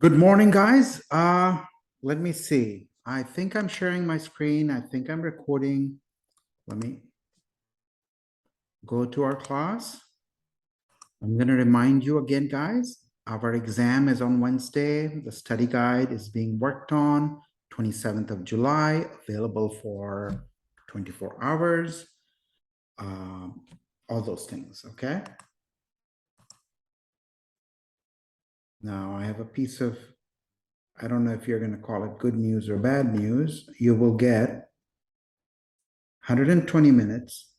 Good morning, guys. Let me see. I think I'm sharing my screen. I think I'm recording. Let me go to our class. I'm going to remind you again, guys, our exam is on Wednesday. The study guide is being worked on 27th of July, available for 24 hours. All those things, okay? Now, I have a piece of, I don't know if you're going to call it good news or bad news. You will get 120 minutes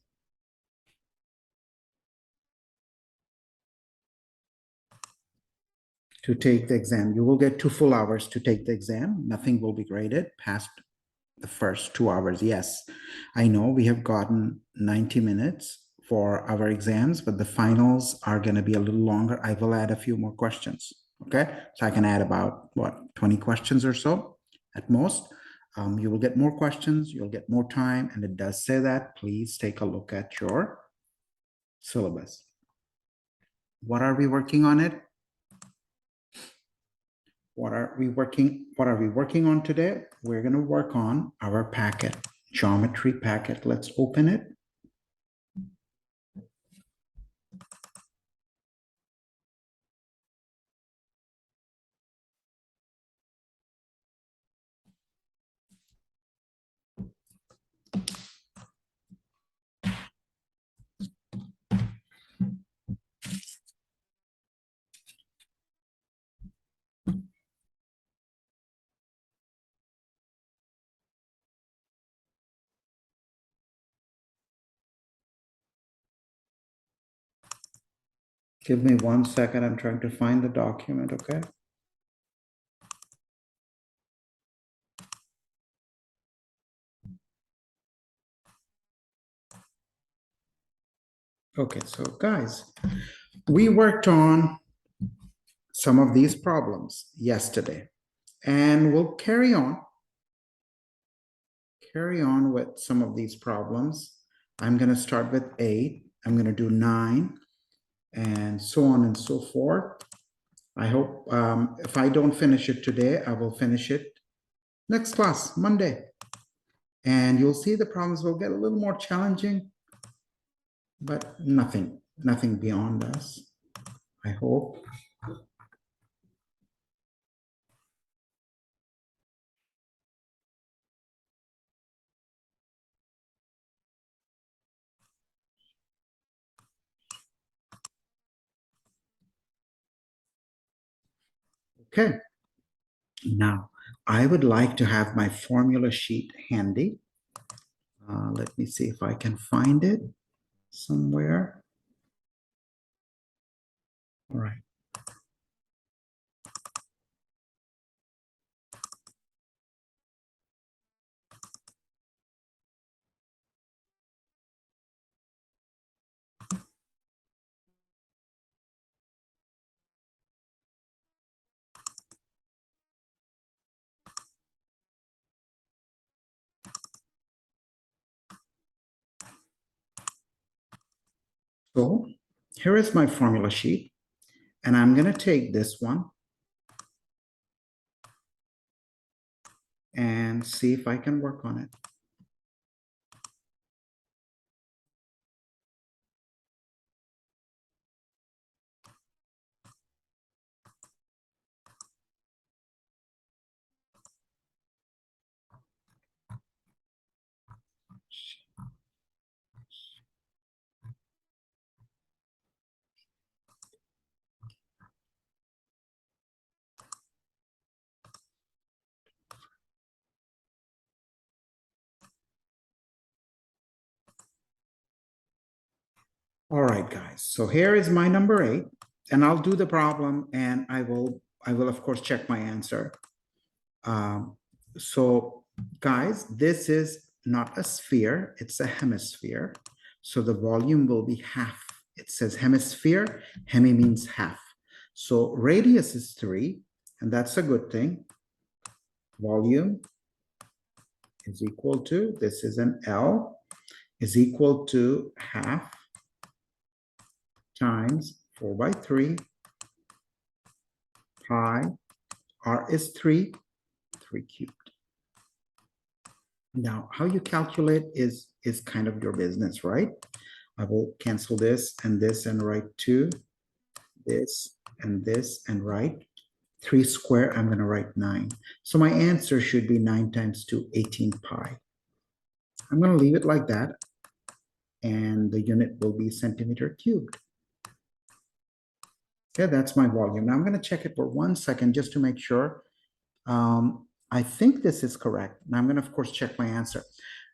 to take the exam. You will get 2 full hours to take the exam. Nothing will be graded past the first 2 hours. Yes, I know we have gotten 90 minutes for our exams, but the finals are going to be a little longer. I will add a few more questions. Okay, so I can add about 20 questions or so at most. You will get more questions, you'll get more time, and it does say that. Please take a look at your syllabus. What are we working on it? What are we working on today? We're going to work on our packet, geometry packet. Let's open it. Give me 1 second. I'm trying to find the document, okay? Okay, so guys, we worked on some of these problems yesterday, and we'll carry on with some of these problems. I'm going to start with 8. I'm going to do 9 and so on and so forth. I hope if I don't finish it today, I will finish it next class, Monday. And you'll see the problems will get a little more challenging, but nothing beyond us, I hope. Okay. Now, I would like to have my formula sheet handy. Let me see if I can find it somewhere. All right. So here is my formula sheet, and I'm going to take this one and see if I can work on it. All right, guys. So here is my number 8, and I'll do the problem, and I will of course check my answer. So guys, this is not a sphere, it's a hemisphere. So the volume will be half. It says hemisphere, hemi means half. So radius is 3, and that's a good thing. Volume is equal to, this is an L, is equal to half times 4 by 3 pi R is 3, 3 cubed. Now, how you calculate is kind of your business, right? I will cancel this and write 2, this and write 3 square. I'm going to write 9. So my answer should be 9 times 2, 18 pi. I'm going to leave it like that, and the unit will be centimeter cubed. Okay, that's my volume. Now I'm going to check it for 1 second just to make sure. I think this is correct. Now I'm going to, of course, check my answer.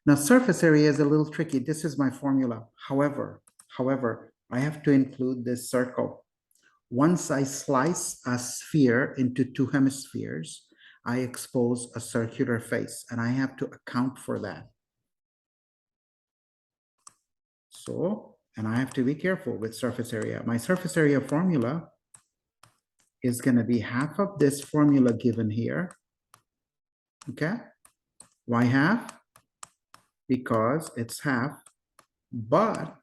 Now, surface area is a little tricky. This is my formula. However, I have to include this circle. Once I slice a sphere into 2 hemispheres, I expose a circular face, and I have to account for that. So, and I have to be careful with surface area. My surface area formula is going to be half of this formula given here. Okay? Why half? Because it's half, but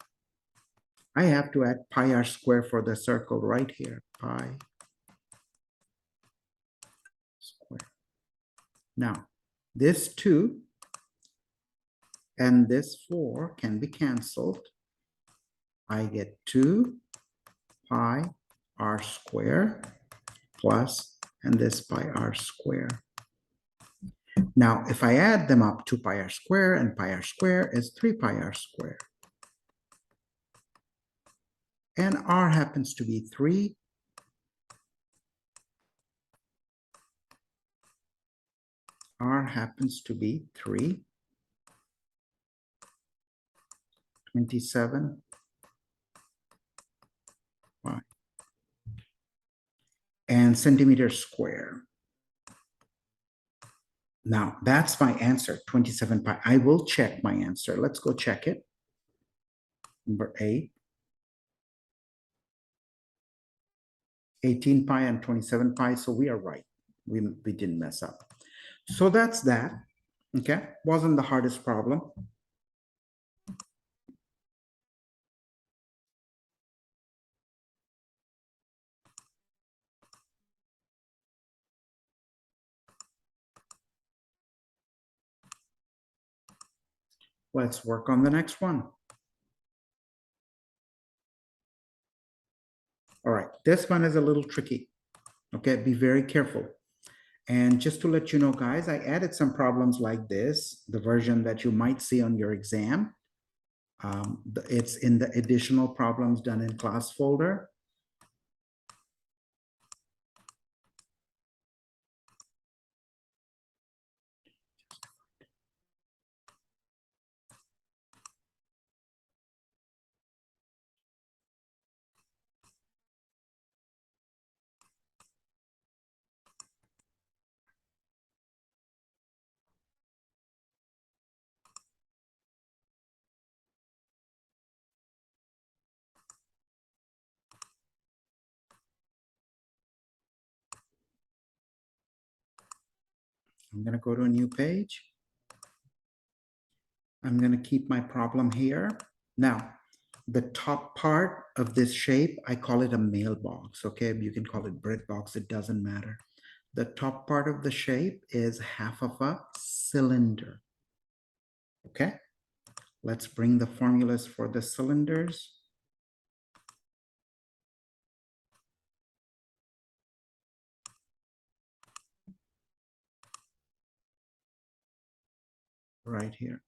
I have to add pi r square for the circle right here, pi square. Now, this 2 and this 4 can be canceled. I get 2 pi r square plus, and this pi r square. Now, if I add them up, 2 pi r square and pi r square is 3 pi r square. And r happens to be 3. R happens to be 3. 27 pi. And centimeter square. Now, that's my answer, 27 pi. I will check my answer. Let's go check it. Number 8. 18 pi and 27 pi, so we are right. We didn't mess up. So that's that. Okay, wasn't the hardest problem. Let's work on the next one. All right, this one is a little tricky. Okay, be very careful. And just to let you know, guys, I added some problems like this, the version that you might see on your exam. It's in the additional problems done in class folder. I'm going to go to a new page. I'm going to keep my problem here. Now, the top part of this shape, I call it a mailbox, okay? You can call it bread box, it doesn't matter. The top part of the shape is half of a cylinder, okay? Let's bring the formulas for the cylinders. Right here.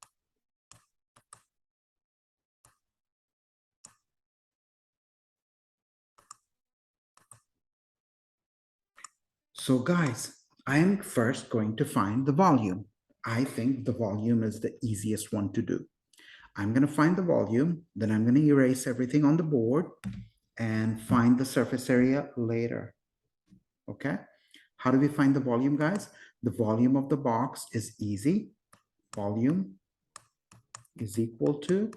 So guys, I am first going to find the volume. I think the volume is the easiest one to do. I'm going to find the volume, then I'm going to erase everything on the board and find the surface area later. Okay? How do we find the volume, guys? The volume of the box is easy. Volume is equal to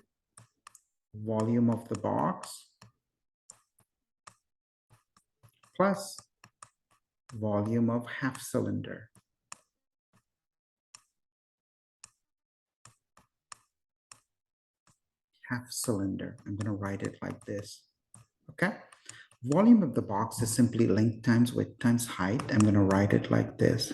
volume of the box plus volume of half cylinder. Half cylinder. I'm going to write it like this. Okay? Volume of the box is simply length times width times height. I'm going to write it like this.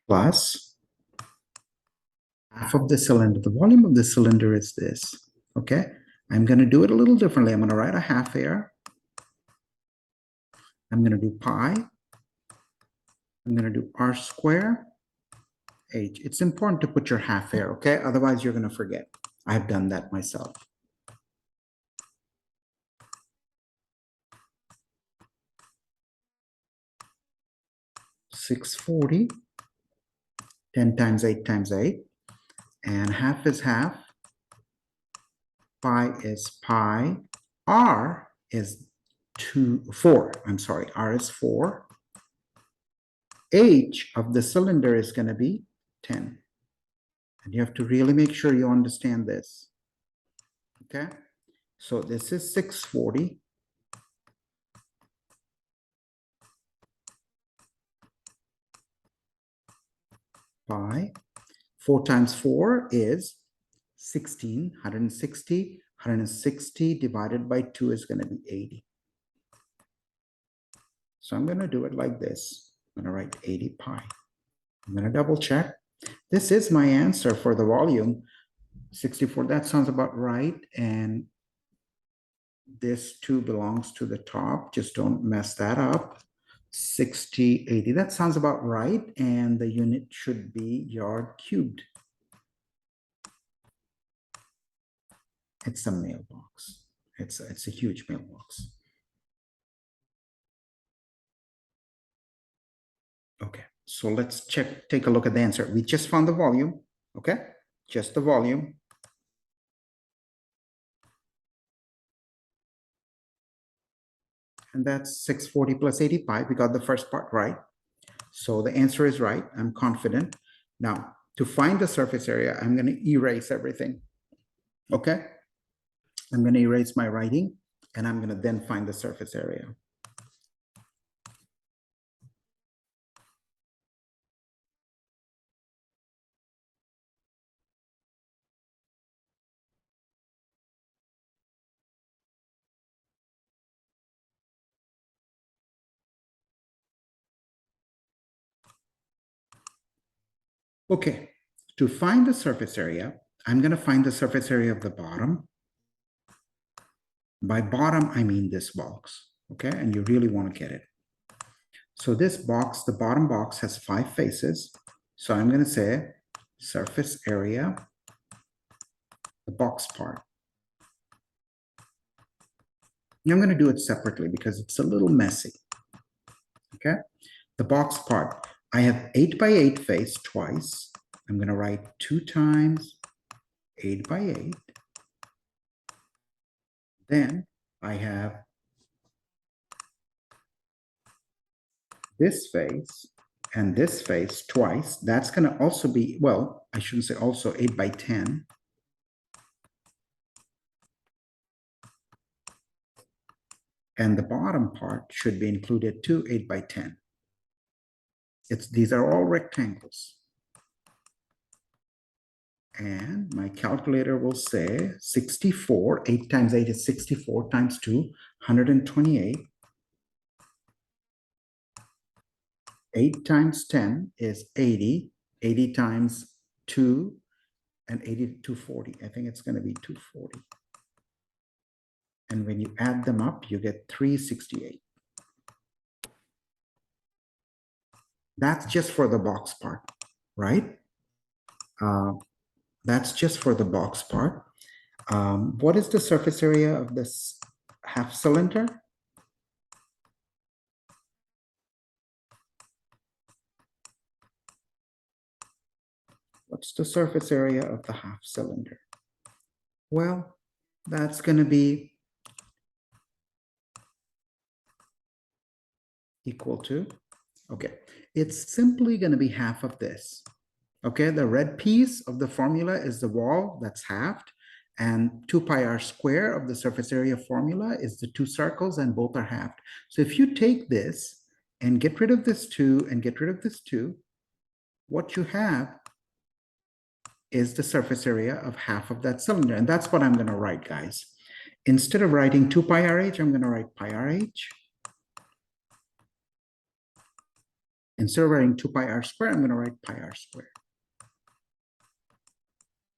Plus half of the cylinder. The volume of the cylinder is this. Okay. I'm going to do it a little differently. I'm going to write a half here. I'm going to do pi. I'm going to do r square h. It's important to put your half here, okay? Otherwise, you're going to forget. I've done that myself. $640, 10 times 8 times 8, and half is half. Pi is pi. R is 4. I'm sorry, R is 4. H of the cylinder is going to be 10. And you have to really make sure you understand this. Okay? So this is 640. Pi. 4 times 4 is 16. 160. 160 divided by 2 is going to be 80. So I'm going to do it like this. I'm going to write 80 pi. I'm going to double check. This is my answer for the volume. 64, that sounds about right. And this 2 belongs to the top. Just don't mess that up. 60, 80, that sounds about right. And the unit should be yard cubed. It's a mailbox. It's a huge mailbox. Okay, so let's take a look at the answer. We just found the volume, okay? Just the volume. And that's 640 plus 85. We got the first part right. So the answer is right. I'm confident. Now, to find the surface area, I'm going to erase everything. Okay? I'm going to erase my writing, and I'm going to then find the surface area. Okay, to find the surface area, I'm going to find the surface area of the bottom. By bottom, I mean this box, okay? And you really want to get it. So this box, the bottom box has 5 faces. So I'm going to say surface area, the box part. I'm going to do it separately because it's a little messy, okay? The box part, I have 8 by 8 face twice. I'm going to write 2 times 8 by 8. Then I have this face and this face twice. That's going to also be, well, I shouldn't say also 8 by 10. And the bottom part should be included too, 8 by 10. These are all rectangles. And my calculator will say 64, 8 times 8 is 64 times 2, 128. 8 times 10 is 80. 80 times 2 and 80 to 240. I think it's going to be 240. And when you add them up, you get 368. That's just for the box part, right? That's just for the box part. What is the surface area of this half cylinder? What's the surface area of the half cylinder? Well, that's going to be equal to, okay, it's simply going to be half of this. Okay, the red piece of the formula is the wall, that's halved, and 2 pi r square of the surface area formula is the 2 circles, and both are halved. So if you take this and get rid of this 2 and get rid of this 2, what you have is the surface area of half of that cylinder. And that's what I'm going to write, guys. Instead of writing 2 pi RH, I'm going to write pi RH. Instead of writing 2 pi r squared, I'm going to write pi r squared.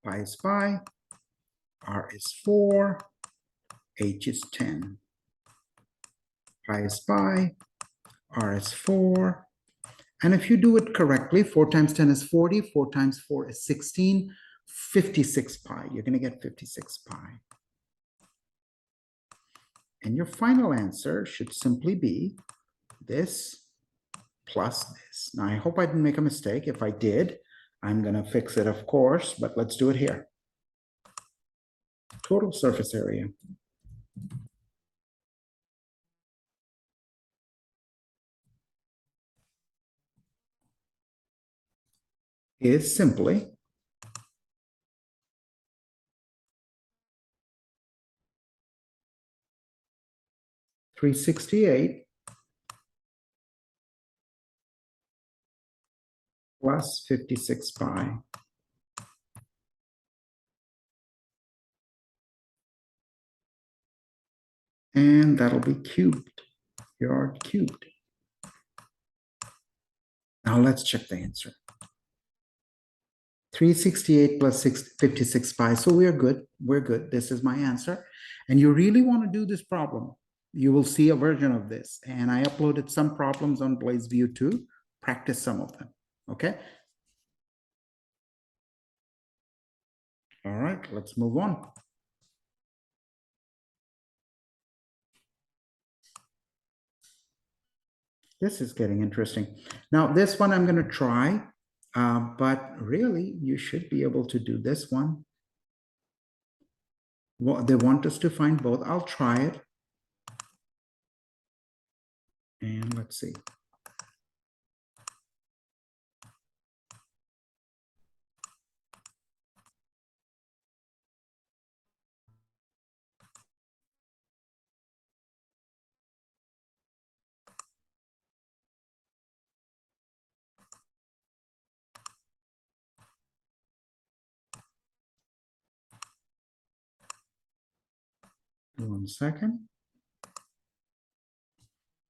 Pi is pi, r is 4, h is 10. Pi is pi, r is 4. And if you do it correctly, 4 times 10 is 40, 4 times 4 is 16, 56 pi. You're going to get 56 pi. And your final answer should simply be this plus this. Now, I hope I didn't make a mistake. If I did, I'm going to fix it, of course, but let's do it here. Total surface area is simply 368 plus 56 pi. And that'll be cubed, yard cubed. Now let's check the answer. 368 plus 56 pi. So we're good. We're good. This is my answer. And you really want to do this problem. You will see a version of this. And I uploaded some problems on BlazeView too. Practice some of them. Okay. All right. Let's move on. This is getting interesting. Now, this one I'm going to try, but really, you should be able to do this one. Well, they want us to find both. I'll try it. And let's see. One second.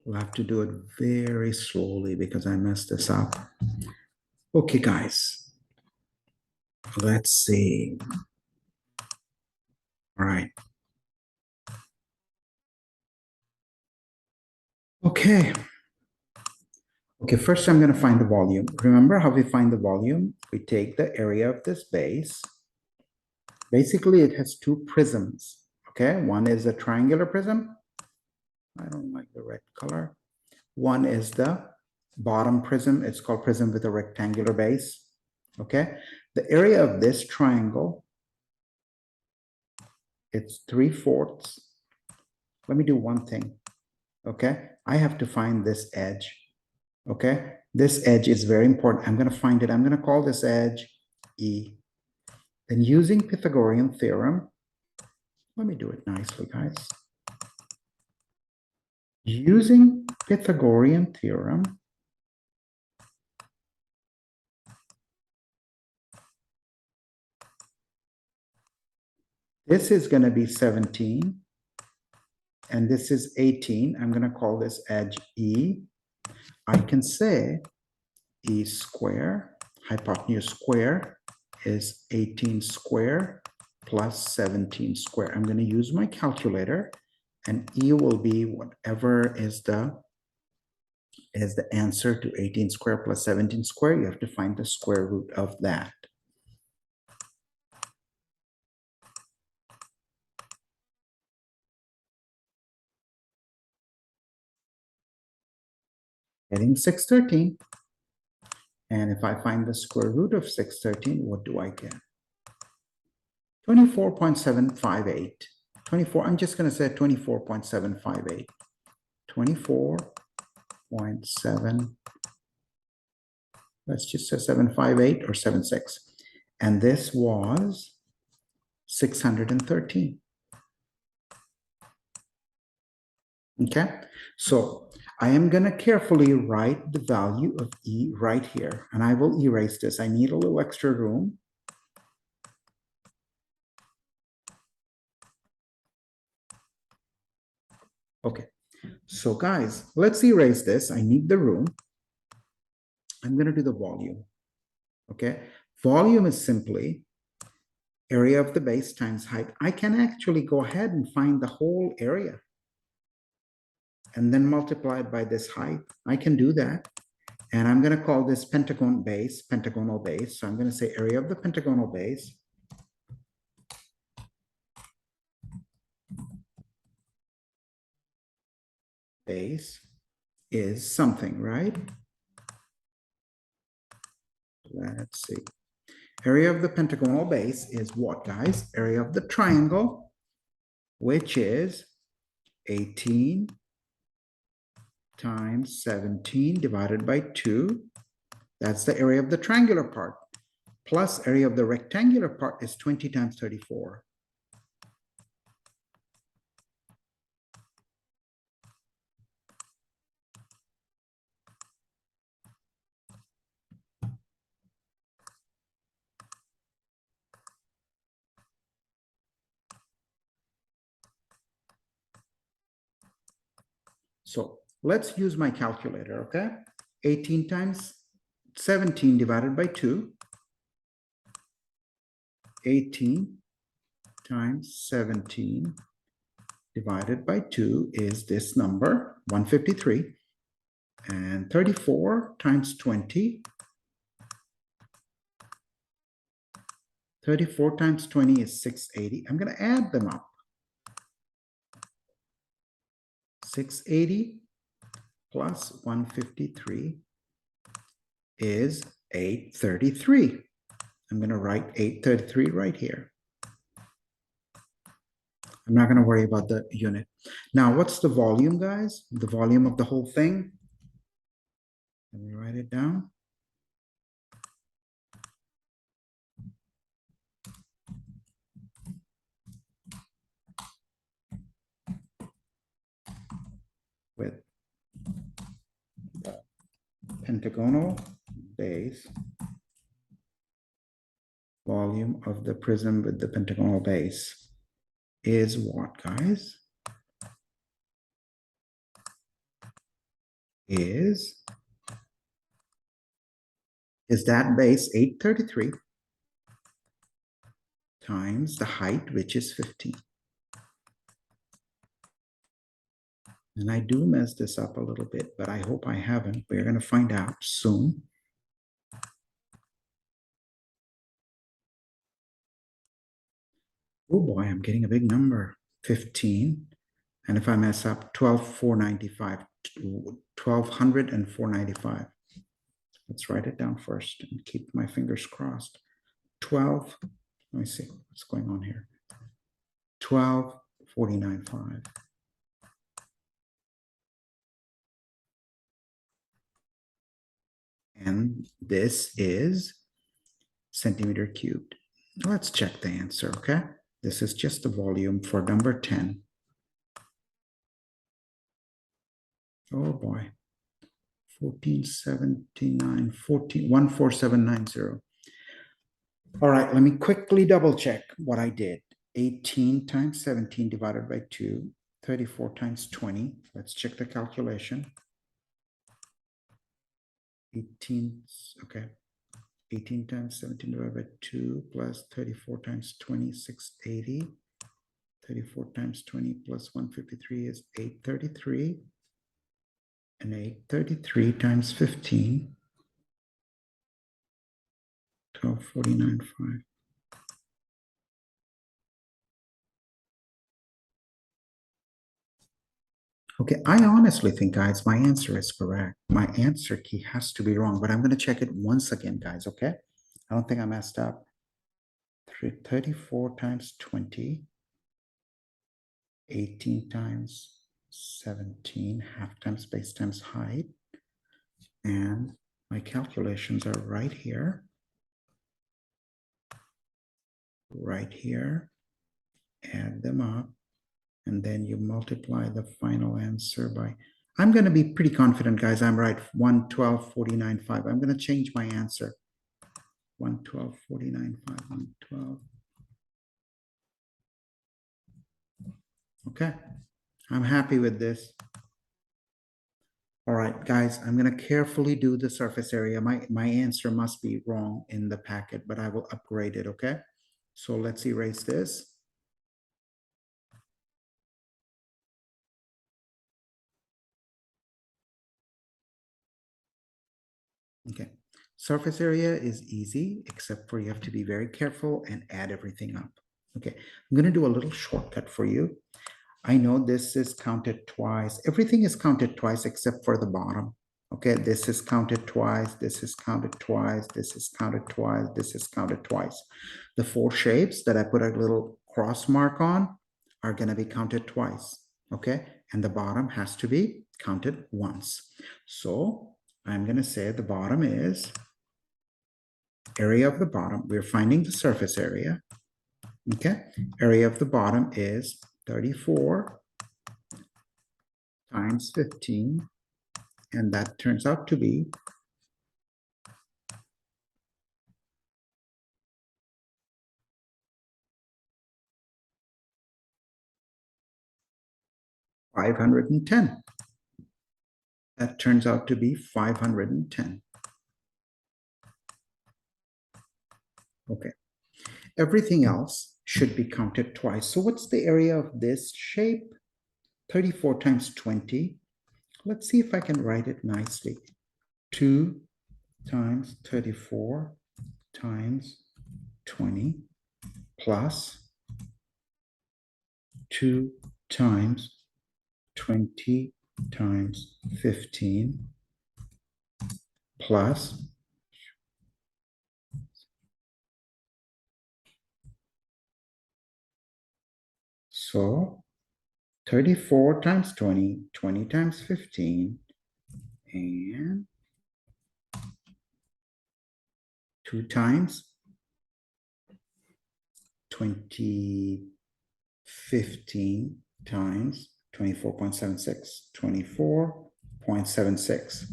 We'll have to do it very slowly because I messed this up. Okay, guys. Let's see. All right. Okay. Okay, first I'm going to find the volume. Remember how we find the volume? We take the area of this base. Basically, it has two prisms. Okay, one is a triangular prism. I don't like the red color. One is the bottom prism. It's called prism with a rectangular base. Okay, the area of this triangle, it's 3/4. Let me do one thing. Okay, I have to find this edge. Okay, this edge is very important. I'm going to find it. I'm going to call this edge E. Then using Pythagorean theorem, let me do it nicely, guys. Using Pythagorean theorem, this is going to be 17, and this is 18. I'm going to call this edge E. I can say E square, hypotenuse square, is 18 square plus 17 square. I'm going to use my calculator, and E will be whatever is the answer to 18 square plus 17 square. You have to find the square root of that. Getting 613. And if I find the square root of 613, what do I get? 24.758. 24, I'm just going to say 24.758. 24.7, let's just say 758 or 76. And this was 613. Okay, so I am going to carefully write the value of E right here, and I will erase this. I need a little extra room. Okay, so guys, let's erase this. I need the room. I'm going to do the volume. Okay, volume is simply area of the base times height. I can actually go ahead and find the whole area and then multiply it by this height. I can do that. And I'm going to call this pentagonal base. So I'm going to say area of the pentagonal base is something, right? Let's see. Area of the pentagonal base is what, guys? Area of the triangle, which is 18 times 17 divided by 2. That's the area of the triangular part. Plus area of the rectangular part is 20 times 34. So let's use my calculator, okay? 18 times 17 divided by 2. 18 times 17 divided by 2 is this number, 153. And 34 times 20. 34 times 20 is 680. I'm going to add them up. 680 plus 153 is 833. I'm going to write 833 right here. I'm not going to worry about the unit. Now, what's the volume, guys? The volume of the whole thing? Let me write it down. With the pentagonal base, volume of the prism with the pentagonal base is what, guys? Is that base 833 times the height, which is 15. And I do mess this up a little bit, but I hope I haven't. We're going to find out soon. Oh boy, I'm getting a big number, 15. And if I mess up, 12,495, 1,200 and 495. Let's write it down first and keep my fingers crossed. 12, let me see what's going on here. 12,495. And this is centimeter cubed. Let's check the answer, okay? This is just the volume for number 10. Oh boy. 1479, 14790. All right, let me quickly double check what I did. 18 times 17 divided by 2, 34 times 20. Let's check the calculation. 18, okay. 18 times 17 divided by 2 plus 34 times 20, 680. 34 times 20 plus 153 is 833. And 833 times 15, 12,495. Okay, I honestly think, guys, my answer is correct. My answer key has to be wrong, but I'm going to check it once again, guys, okay? I don't think I messed up. 34 times 20, 18 times 17, half times base times height. And my calculations are right here. Right here. Add them up. And then you multiply the final answer by, I'm going to be pretty confident, guys, I'm right, 112,495. I'm going to change my answer. 112,495, 112. Okay, I'm happy with this. All right, guys, I'm going to carefully do the surface area. My answer must be wrong in the packet, but I will upgrade it, okay? So let's erase this. Okay, surface area is easy, except for you have to be very careful and add everything up. Okay, I'm going to do a little shortcut for you. I know this is counted twice. Everything is counted twice except for the bottom. Okay, this is counted twice, this is counted twice, this is counted twice, this is counted twice. The four shapes that I put a little cross mark on are going to be counted twice. Okay, and the bottom has to be counted once. So I'm going to say the bottom is area of the bottom. We're finding the surface area. Okay, area of the bottom is 34 times 15, and that turns out to be 510. That turns out to be 510. Okay, everything else should be counted twice. So what's the area of this shape? 34 times 20. Let's see if I can write it nicely. 2 times 34 times 20 plus 2 times 20 times 15 plus so 34 times 20, 20 times 15, and 2 times 20, 15 times 24.76, 24.76.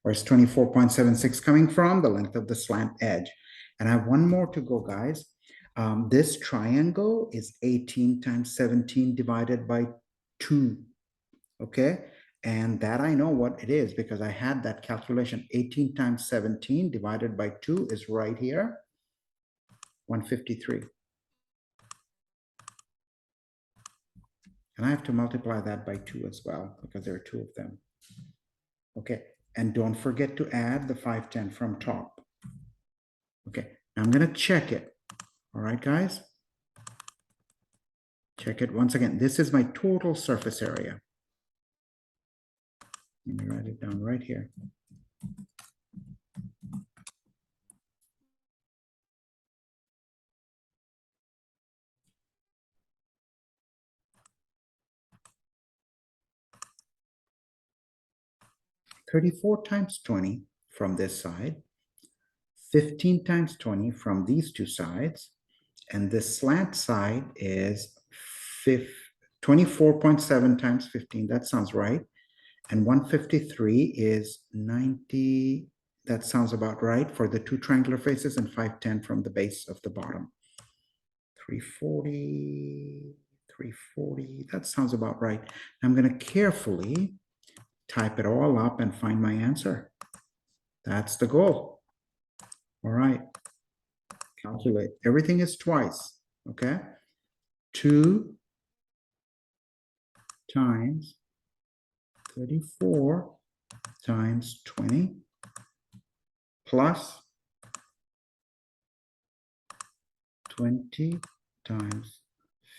Where's 24.76 coming from? The length of the slant edge. And I have one more to go, guys. This triangle is 18 times 17 divided by 2. Okay, and that I know what it is because I had that calculation. 18 times 17 divided by 2 is right here, 153. And I have to multiply that by 2 as well because there are 2 of them. Okay, and don't forget to add the 510 from top. Okay, now I'm going to check it. All right, guys? Check it once again. This is my total surface area. Let me write it down right here. $34 times 20 from this side, 15 times 20 from these two sides, and this slant side is 24.7 times 15. That sounds right. And 153 is 90. That sounds about right for the two triangular faces, and 510 from the base of the bottom. 340, 340. That sounds about right. I'm going to carefully type it all up and find my answer. That's the goal. All right. Calculate. Everything is twice. Okay. 2 times 34 times 20 plus 20 times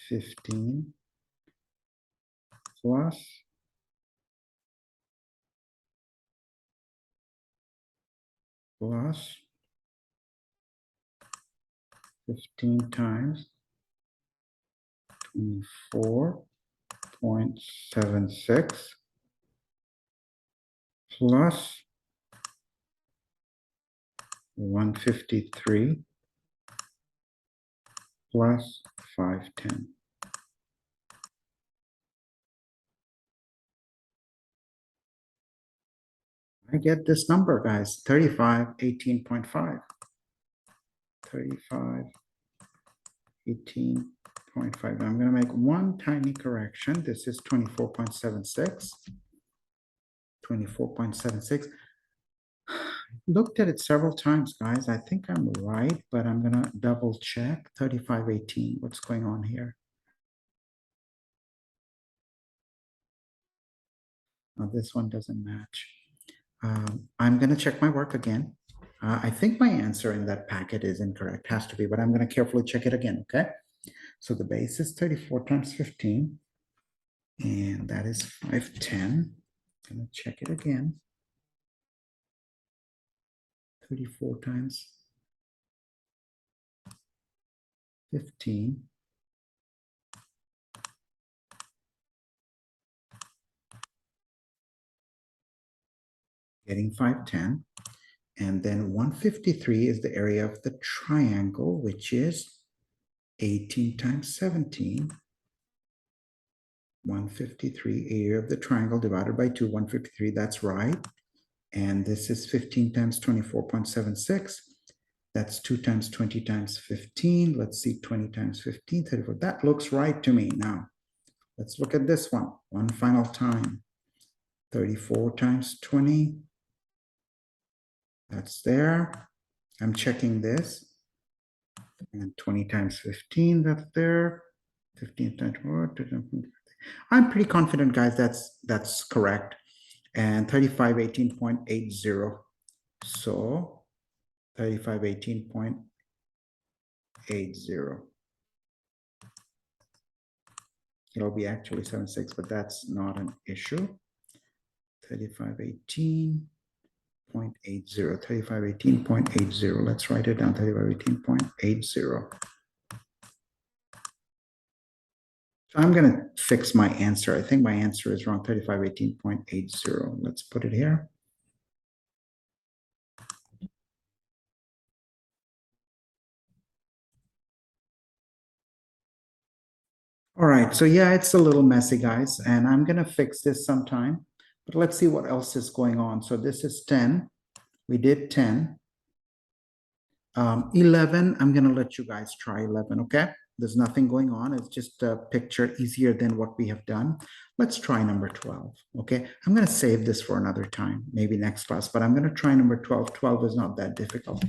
15 plus 15 times 24.76 plus 153 plus 510. I get this number, guys, 3518.5. 3518.5. 0.5. I'm going to make one tiny correction. This is 24.76. 24.76. Looked at it several times, guys. I think I'm right, but I'm going to double check. 3518. What's going on here? Oh, this one doesn't match. I'm going to check my work again. I think my answer in that packet is incorrect. Has to be, but I'm going to carefully check it again, okay? So the base is 34 times 15, and that is 510. I'm going to check it again. 34 times 15. Getting 510. And then 153 is the area of the triangle, which is 18 times 17. 153, area of the triangle divided by 2, 153, that's right. And this is 15 times 24.76. That's 2 times 20 times 15. Let's see, 20 times 15, 34. That looks right to me. Now, let's look at this one. One final time. 34 times 20. That's there. I'm checking this. And 20 times 15, that's there. 15 times what? I'm pretty confident, guys, that's correct. And 3518.80. So 3518.80. It'll be actually 76, but that's not an issue. 3518.80. 3518.80. Let's write it down. 3518.80. So I'm going to fix my answer. I think my answer is wrong. 3518.80. Let's put it here. All right, so yeah, it's a little messy, guys, and I'm going to fix this sometime, but let's see what else is going on. So this is 10. We did 10. 11, I'm going to let you guys try 11, okay? There's nothing going on. It's just a picture easier than what we have done. Let's try number 12, okay? I'm going to save this for another time, maybe next class, but I'm going to try number 12. 12 is not that difficult.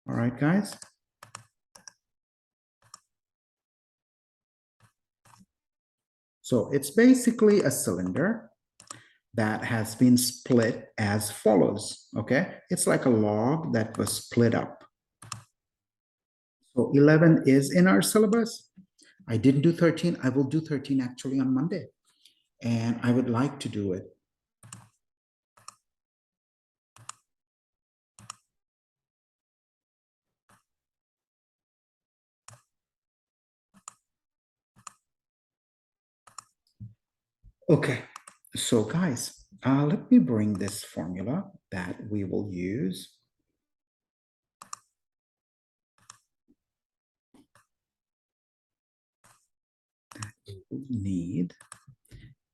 All right, guys? So it's basically a cylinder that has been split as follows, okay? It's like a log that was split up. So 11 is in our syllabus. I didn't do 13. I will do 13 actually on Monday, and I would like to do it. Okay, so guys, let me bring this formula that we will use. That we will need.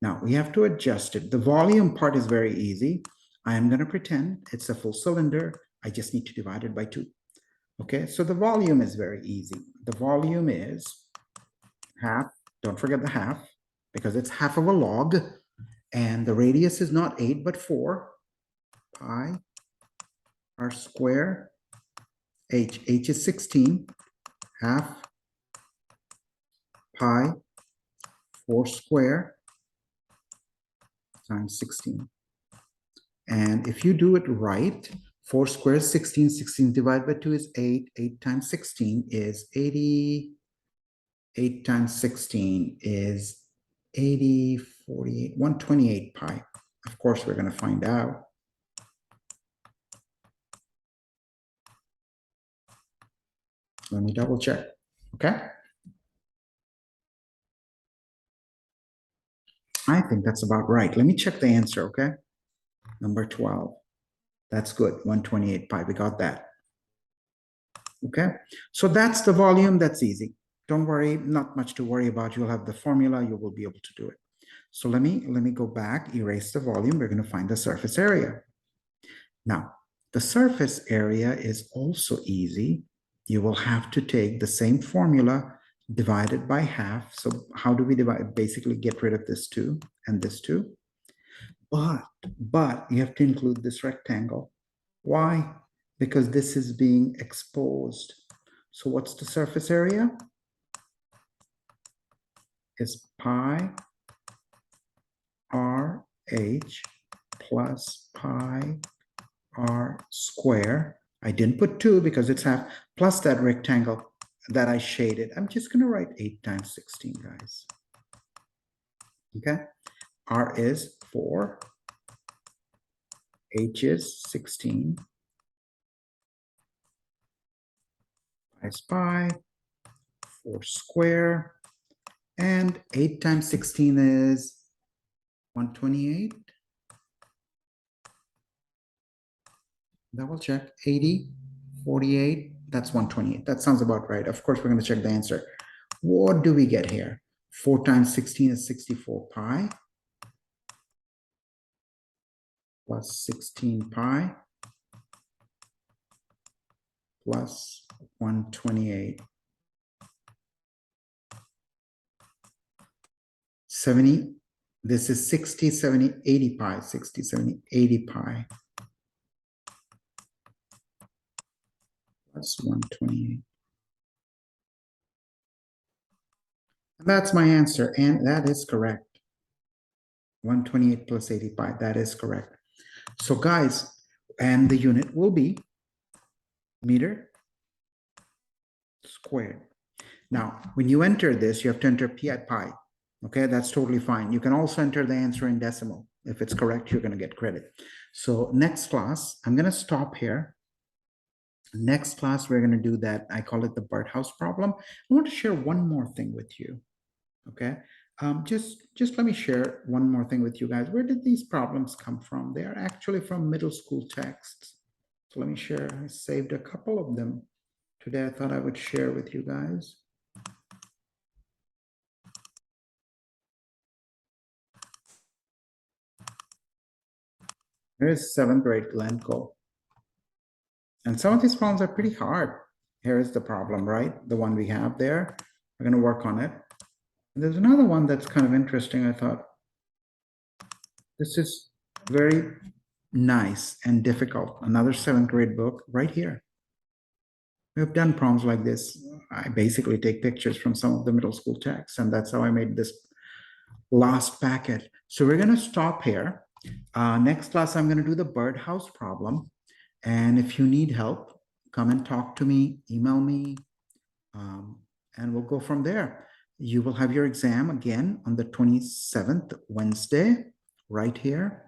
Now we have to adjust it. The volume part is very easy. I am going to pretend it's a full cylinder. I just need to divide it by 2. Okay, so the volume is very easy. The volume is half. Don't forget the half, because it's half of a log. And the radius is not 8, but 4 pi r square h. H is 16, half pi 4 square times 16. And if you do it right, 4 square is 16. 16 divided by 2 is 8. 8 times 16 is 80. 8 times 16 is 80, 48, 128 pi. Of course, we're going to find out. Let me double check, okay? I think that's about right. Let me check the answer, okay? Number 12. That's good, 128 pi, we got that. Okay, so that's the volume, that's easy. Don't worry, not much to worry about. You'll have the formula, you will be able to do it. So let me go back, erase the volume. We're going to find the surface area. Now, the surface area is also easy. You will have to take the same formula divided by half. So how do we divide? Basically get rid of this 2 and this 2. But you have to include this rectangle. Why? Because this is being exposed. So what's the surface area? Is pi RH plus pi r square. I didn't put 2 because it's half, plus that rectangle that I shaded. I'm just going to write 8 times 16, guys. Okay. R is 4. H is 16. Pi is pi. 4 square. And 8 times 16 is 128. Double check. 80, 48. That's 128. That sounds about right. Of course, we're going to check the answer. What do we get here? 4 times 16 is 64 pi. Plus 16 pi. Plus 128. 70. This is 60, 70, 80 pi. 60, 70, 80 pi. Plus 128. And that's my answer. And that is correct. 128 plus 80 pi. That is correct. So guys, and the unit will be meter squared. Now, when you enter this, you have to enter pi. Okay, that's totally fine. You can also enter the answer in decimal. If it's correct, you're going to get credit. So next class, I'm going to stop here. Next class, we're going to do that. I call it the birdhouse problem. I want to share one more thing with you. Okay, just let me share one more thing with you guys. Where did these problems come from? They are actually from middle school texts. So let me share. I saved a couple of them today. I thought I would share with you guys. Here's 7th grade Glencoe. And some of these problems are pretty hard. Here is the problem, right? The one we have there. We're going to work on it. And there's another one that's kind of interesting. I thought this is very nice and difficult. Another 7th grade book right here. We've done problems like this. I basically take pictures from some of the middle school texts, and that's how I made this last packet. So we're going to stop here. Next class, I'm going to do the birdhouse problem. And if you need help, come and talk to me, email me, and we'll go from there. You will have your exam again on the 27th, Wednesday, right here.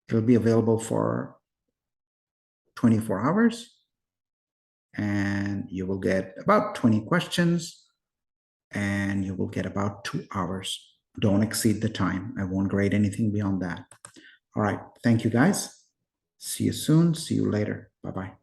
It'll be available for 24 hours. And you will get about 20 questions. And you will get about 2 hours. Don't exceed the time. I won't grade anything beyond that. All right. Thank you, guys. See you soon. See you later. Bye-bye.